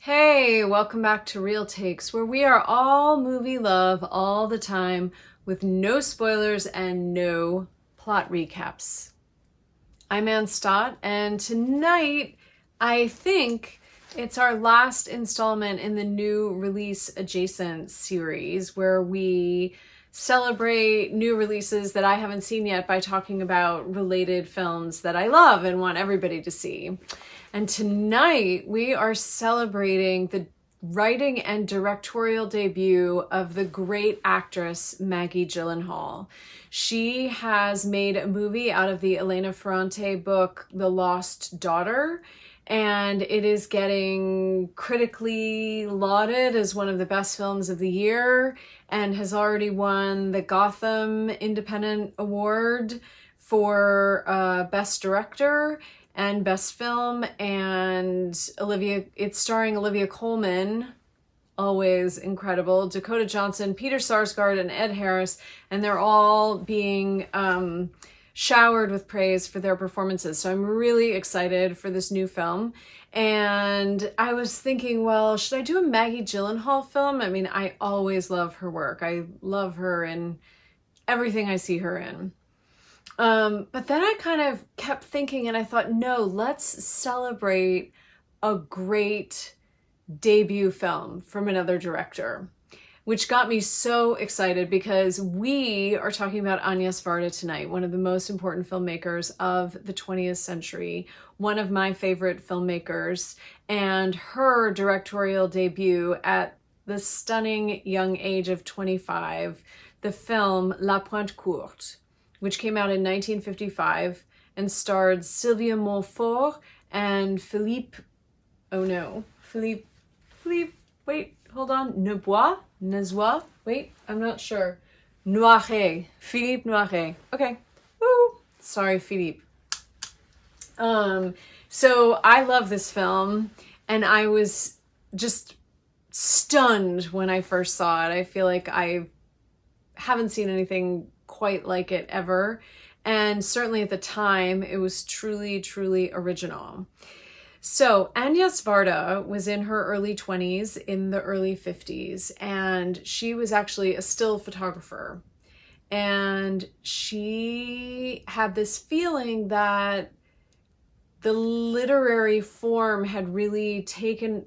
Hey, welcome back to Real Takes, where we are all movie love all the time with no spoilers and no plot recaps. I'm Ann Stott, and tonight I think it's our last installment in the new release adjacent series where we celebrate new releases that I haven't seen yet by talking about related films that I love and want everybody to see. And tonight we are celebrating the writing and directorial debut of the great actress Maggie Gyllenhaal. She has made a movie out of the Elena Ferrante book, The Lost Daughter, and it is getting critically lauded as one of the best films of the year and has already won the Gotham Independent Award for Best Director and Best Film, and it's starring Olivia Colman, always incredible, Dakota Johnson, Peter Sarsgaard, and Ed Harris, and they're all being showered with praise for their performances. So I'm really excited for this new film. And I was thinking, well, should I do a Maggie Gyllenhaal film? I mean, I always love her work. I love her in everything I see her in. But then I kind of kept thinking and I thought, no, let's celebrate a great debut film from another director, which got me so excited because we are talking about Agnes Varda tonight, one of the most important filmmakers of the 20th century, one of my favorite filmmakers, and her directorial debut at the stunning young age of 25, the film La Pointe Courte, which came out in 1955 and starred Sylvia Montfort and Philippe, wait, hold on, Neubois, wait, I'm not sure. Philippe Noiret. Okay, woo, sorry, Philippe. So I love this film, and I was just stunned when I first saw it. I feel like I haven't seen anything quite like it ever. And certainly at the time, it was truly, truly original. So Agnes Varda was in her early 20s, in the early 50s, and she was actually a still photographer. And she had this feeling that the literary form had really taken,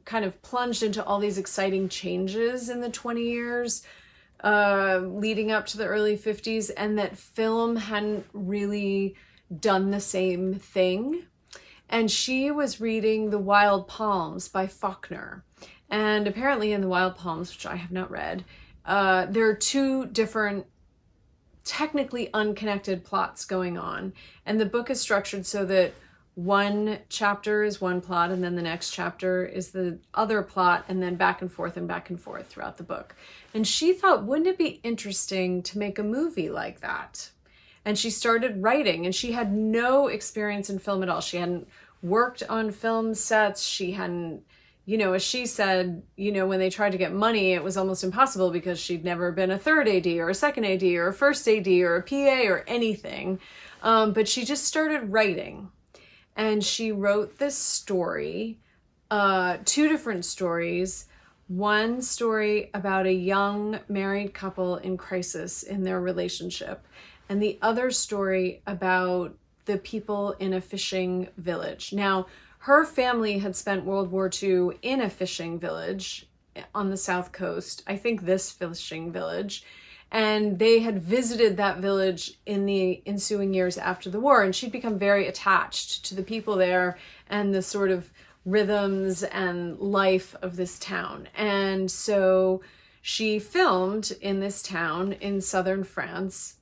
kind of plunged into all these exciting changes in the 20 years leading up to the early 50s, and that film hadn't really done the same thing. And she was reading The Wild Palms by Faulkner. And apparently in The Wild Palms, which I have not read, there are two different, technically unconnected plots going on. And the book is structured so that one chapter is one plot, and then the next chapter is the other plot, and then back and forth throughout the book. And she thought, wouldn't it be interesting to make a movie like that? And she started writing, and she had no experience in film at all. She hadn't worked on film sets. She hadn't, as she said, when they tried to get money, it was almost impossible because she'd never been a third AD or a second AD or a first AD or a PA or anything. But she just started writing. And she wrote this story, two different stories. One story about a young married couple in crisis in their relationship, and the other story about the people in a fishing village. Now, her family had spent World War II in a fishing village on the South Coast, I think this fishing village, and they had visited that village in the ensuing years after the war, and she'd become very attached to the people there and the sort of rhythms and life of this town. And so she filmed in this town in southern France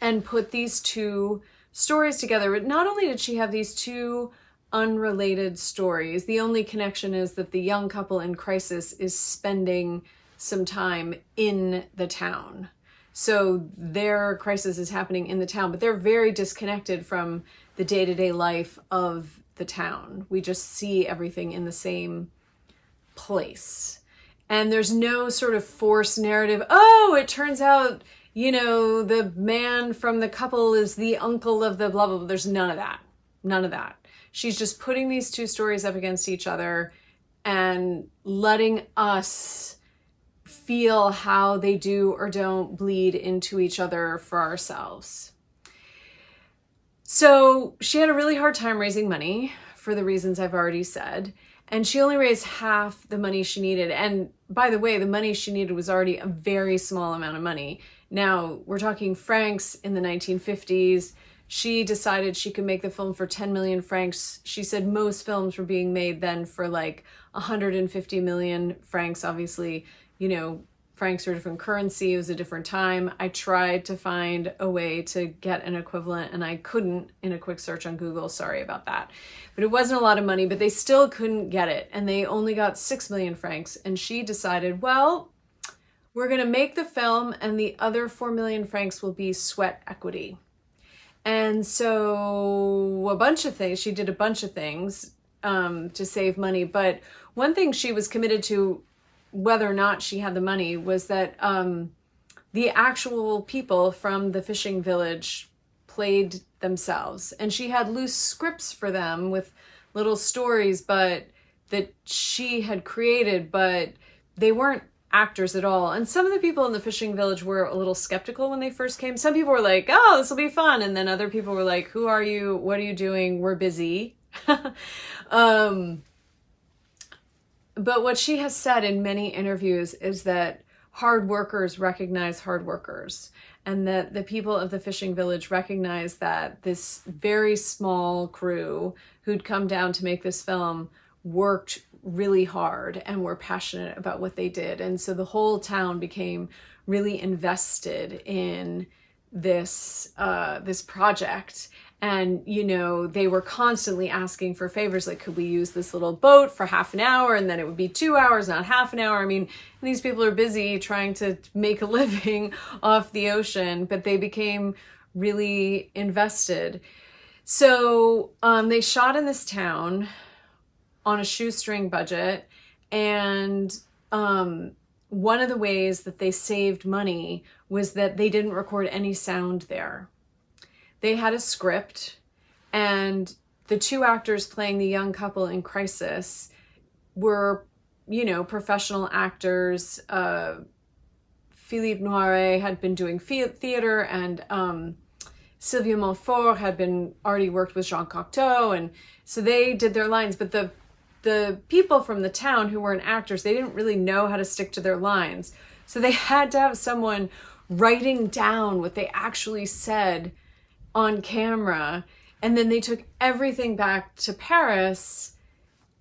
and put these two stories together. But not only did she have these two unrelated stories, the only connection is that the young couple in crisis is spending some time in the town. So their crisis is happening in the town, but they're very disconnected from the day-to-day life of the town. We just see everything in the same place. And there's no sort of forced narrative, oh, it turns out, the man from the couple is the uncle of the blah, blah, blah. There's none of that. None of that. She's just putting these two stories up against each other and letting us feel how they do or don't bleed into each other for ourselves. So she had a really hard time raising money for the reasons I've already said. And she only raised half the money she needed. And by the way, the money she needed was already a very small amount of money. Now, we're talking francs in the 1950s. She decided she could make the film for 10 million francs. She said most films were being made then for like 150 million francs. Obviously, you know, francs are a different currency. It was a different time. I tried to find a way to get an equivalent and I couldn't in a quick search on Google. Sorry about that. But it wasn't a lot of money, but they still couldn't get it. And they only got 6 million francs. And she decided, well, we're going to make the film and the other 4 million francs will be sweat equity. And so a bunch of things, she did a bunch of things to save money. But one thing she was committed to, whether or not she had the money, was that the actual people from the fishing village played themselves. And she had loose scripts for them with little stories but that she had created, but they weren't actors at all. And some of the people in the fishing village were a little skeptical when they first came. Some people were like, oh, this will be fun. And then other people were like, who are you? What are you doing? We're busy. But what she has said in many interviews is that hard workers recognize hard workers, and that the people of the fishing village recognize that this very small crew who'd come down to make this film worked really hard and were passionate about what they did. And so the whole town became really invested in this project. And, you know, they were constantly asking for favors, like, could we use this little boat for half an hour? And then it would be 2 hours, not half an hour. I mean, these people are busy trying to make a living off the ocean, but they became really invested. So they shot in this town on a shoestring budget. And one of the ways that they saved money was that they didn't record any sound there. They had a script, and the two actors playing the young couple in crisis were, you know, professional actors. Philippe Noiret had been doing theater, and Sylvia Montfort had already worked with Jean Cocteau, and so they did their lines. But the people from the town who weren't actors, they didn't really know how to stick to their lines. So they had to have someone writing down what they actually said on camera. And then they took everything back to Paris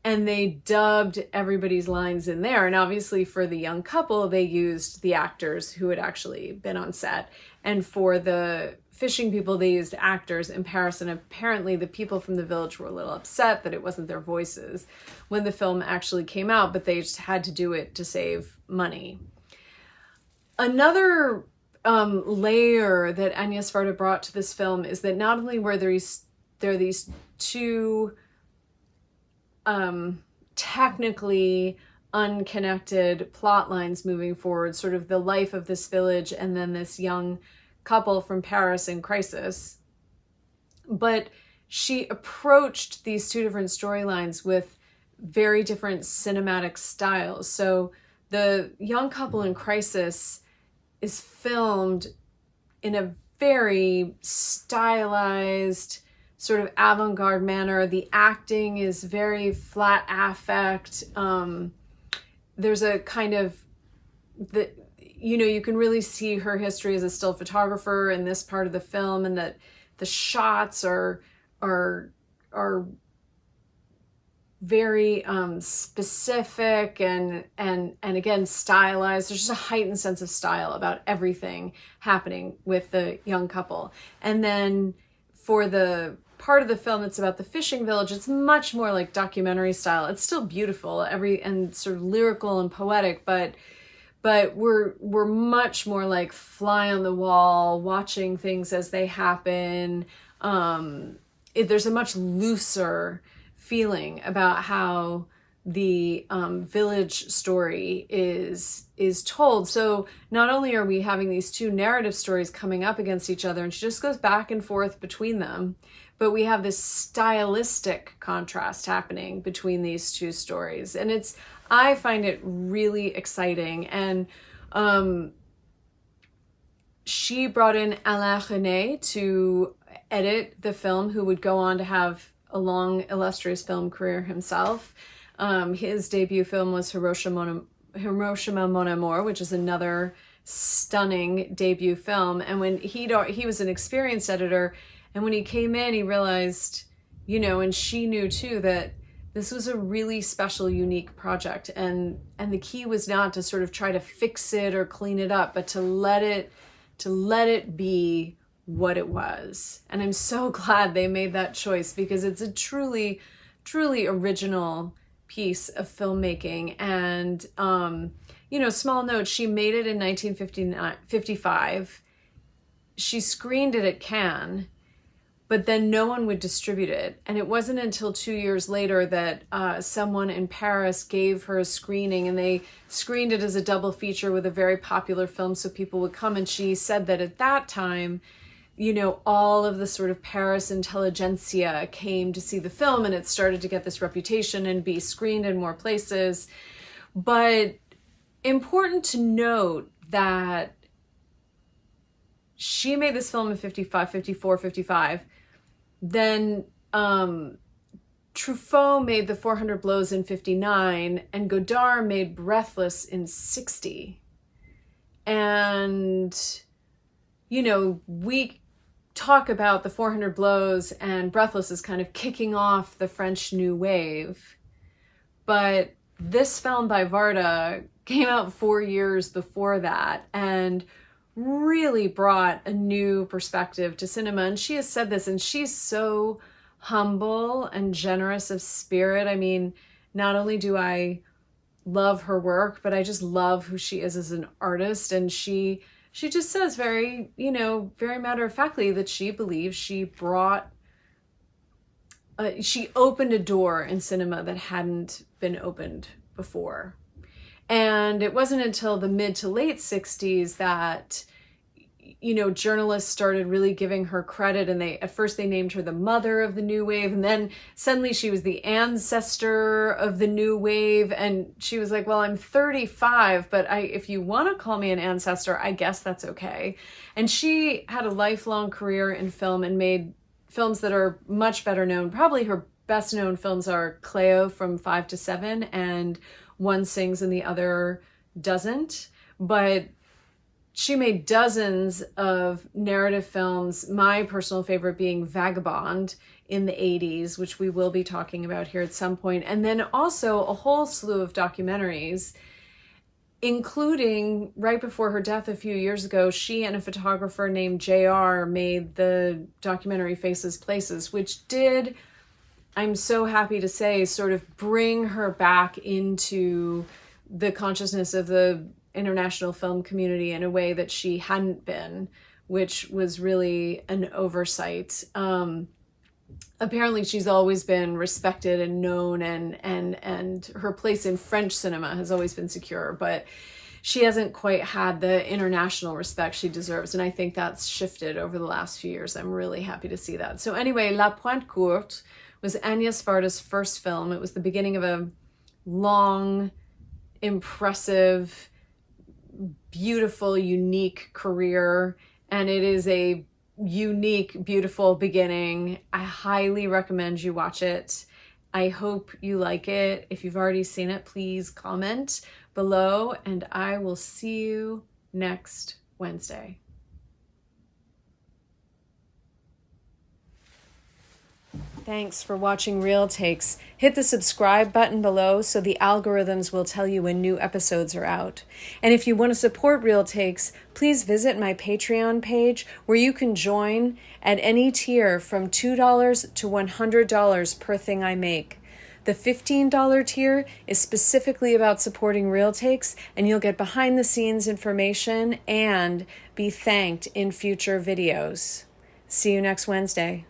and they dubbed everybody's lines in there. And obviously for the young couple, they used the actors who had actually been on set. And for the fishing people, they used actors in Paris. And apparently the people from the village were a little upset that it wasn't their voices when the film actually came out, but they just had to do it to save money. Another layer that Agnes Varda brought to this film is that not only were there these two technically unconnected plot lines moving forward, sort of the life of this village and then this young couple from Paris in crisis, but she approached these two different storylines with very different cinematic styles. So the young couple in crisis is filmed in a very stylized, sort of avant-garde manner. The acting is very flat affect. There's a kind of, you can really see her history as a still photographer in this part of the film, and that the shots are very specific and again stylized. There's just a heightened sense of style about everything happening with the young couple. And then for the part of the film that's about the fishing village, it's much more like documentary style. It's still beautiful, and sort of lyrical and poetic, but we're much more like fly on the wall, watching things as they happen. There's a much looser feeling about how the village story is told. So not only are we having these two narrative stories coming up against each other, and she just goes back and forth between them, but we have this stylistic contrast happening between these two stories. And I find it really exciting. And she brought in Alain Resnais to edit the film, who would go on to have a long, illustrious film career himself. His debut film was Hiroshima Mon Amour, which is another stunning debut film. And when he was an experienced editor, and when he came in, he realized, and she knew too, that this was a really special, unique project. And the key was not to sort of try to fix it or clean it up, but to let it be what it was. And I'm so glad they made that choice, because it's a truly, truly original piece of filmmaking. And, small note, she made it in 1955. She screened it at Cannes, but then no one would distribute it. And it wasn't until 2 years later that someone in Paris gave her a screening, and they screened it as a double feature with a very popular film so people would come. And she said that at that time, all of the sort of Paris intelligentsia came to see the film, and it started to get this reputation and be screened in more places. But important to note that she made this film in 55, 54, 55. Then Truffaut made The 400 Blows in 59, and Godard made Breathless in 60. And, we talk about The 400 Blows and Breathless as kind of kicking off the French New Wave. But this film by Varda came out 4 years before that and really brought a new perspective to cinema. And she has said this, and she's so humble and generous of spirit. I mean, not only do I love her work, but I just love who she is as an artist. And she just says very, very matter-of-factly that she believes she opened a door in cinema that hadn't been opened before. And it wasn't until the mid to late 60s that, journalists started really giving her credit. And at first they named her the mother of the new wave. And then suddenly she was the ancestor of the new wave. And she was like, well, I'm 35, but if you want to call me an ancestor, I guess that's okay. And she had a lifelong career in film and made films that are much better known. Probably her best known films are Cleo from 5 to 7 and One Sings and the Other Doesn't. But she made dozens of narrative films, my personal favorite being Vagabond in the 80s, which we will be talking about here at some point. And then also a whole slew of documentaries, including right before her death a few years ago, she and a photographer named JR made the documentary Faces Places, which did, I'm so happy to say, sort of bring her back into the consciousness of the international film community in a way that she hadn't been, which was really an oversight. Apparently she's always been respected and known, and her place in French cinema has always been secure, but she hasn't quite had the international respect she deserves. And I think that's shifted over the last few years. I'm really happy to see that. So anyway, La Pointe Courte was Agnes Varda's first film. It was the beginning of a long, impressive, beautiful, unique career. And it is a unique, beautiful beginning. I highly recommend you watch it. I hope you like it. If you've already seen it, please comment below, and I will see you next Wednesday. Thanks for watching Real Takes. Hit the subscribe button below so the algorithms will tell you when new episodes are out. And if you want to support Real Takes, please visit my Patreon page where you can join at any tier from $2 to $100 per thing I make. The $15 tier is specifically about supporting Real Takes, and you'll get behind the scenes information and be thanked in future videos. See you next Wednesday.